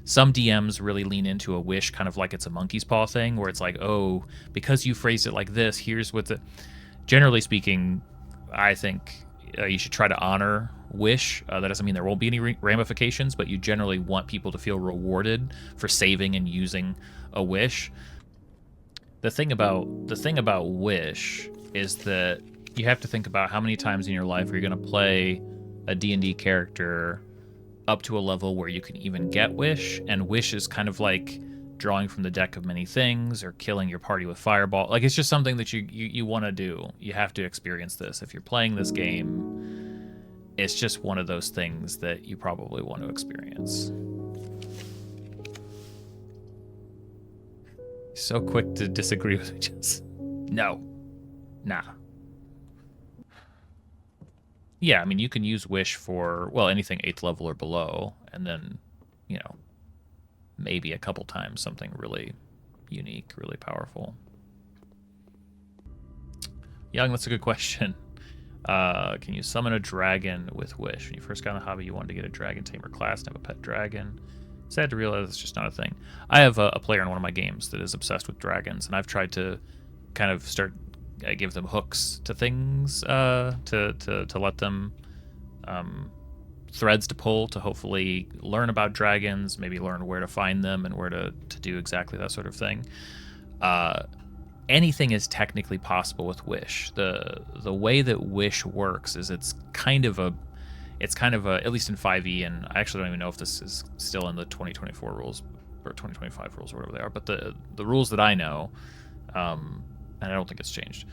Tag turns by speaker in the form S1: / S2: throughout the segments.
S1: Some DMs really lean into a wish kind of like it's a monkey's paw thing, where it's like, oh, because you phrased it like this, here's what the... Generally speaking, I think you should try to honor wish. That doesn't mean there won't be any ramifications, but you generally want people to feel rewarded for saving and using a wish. The thing about wish is that you have to think about how many times in your life are you going to play a D&D character up to a level where you can even get wish, and wish is kind of like drawing from the deck of many things or killing your party with fireball. Like, it's just something that you want to do. You have to experience this. If you're playing this game, it's just one of those things that you probably want to experience. So quick to disagree with me, just no. Nah. Yeah, I mean, you can use wish for, well, anything 8th level or below, and then, you know, maybe a couple times something really unique, really powerful. Young, that's a good question. Can you summon a dragon with wish? When you first got in the hobby, you wanted to get a dragon tamer class and have a pet dragon. Sad to realize it's just not a thing. I have a player in one of my games that is obsessed with dragons, and I've tried to kind of start give them hooks to things to let them threads to pull to hopefully learn about dragons, maybe learn where to find them and where to do exactly that sort of thing. Anything is technically possible with wish. The way that wish works is it's kind of a at least in 5e, and I actually don't even know if this is still in the 2024 rules or 2025 rules or whatever they are, but the rules that I know, and I don't think it's changed,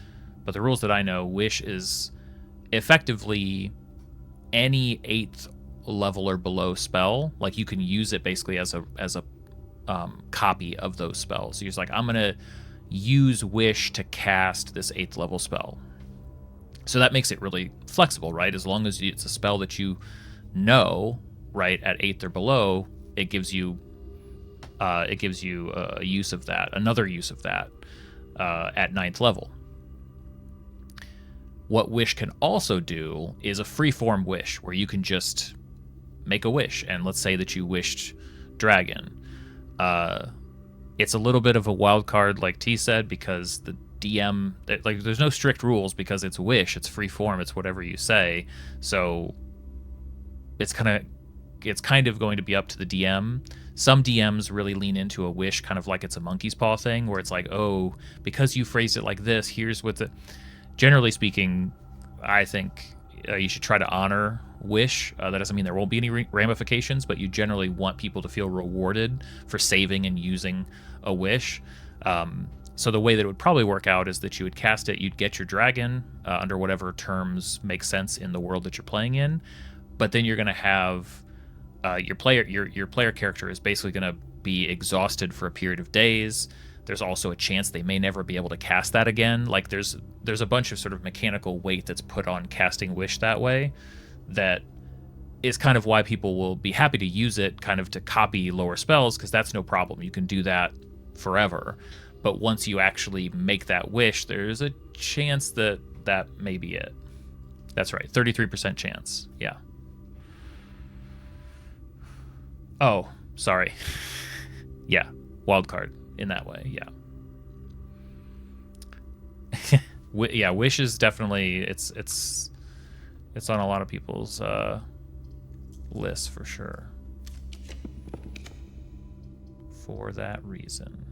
S1: but the rules that I know, wish is effectively any 8th level or below spell. Like, you can use it basically as a copy of those spells. So you're just like, I'm gonna use wish to cast this 8th level spell. So that makes it really flexible, right? As long as it's a spell that you know, right, at 8th or below, it gives you a use of that, another use of that at 9th level. What wish can also do is a freeform wish, where you can just make a wish, and let's say that you wished dragon. It's a little bit of a wild card, like T said, because the DM, like, there's no strict rules because it's wish, it's free form, it's whatever you say. So it's kind of going to be up to the DM. Some DMs really lean into a wish kind of like it's a monkey's paw thing, where it's like, oh, because you phrased it like this, here's what the... Generally speaking, I think you should try to honor wish. That doesn't mean there won't be any ramifications, but you generally want people to feel rewarded for saving and using a wish. So the way that it would probably work out is that you would cast it, you'd get your dragon under whatever terms make sense in the world that you're playing in, but then you're going to have your player character is basically going to be exhausted for a period of days. There's also a chance they may never be able to cast that again. Like, there's a bunch of sort of mechanical weight that's put on casting wish that way, that is kind of why people will be happy to use it kind of to copy lower spells, because that's no problem. You can do that forever. But once you actually make that wish, there's a chance that that may be it. That's right, 33% chance. Yeah. Oh, sorry. Yeah, wild card in that way. Yeah. Yeah, wish is definitely it's on a lot of people's lists for sure. For that reason.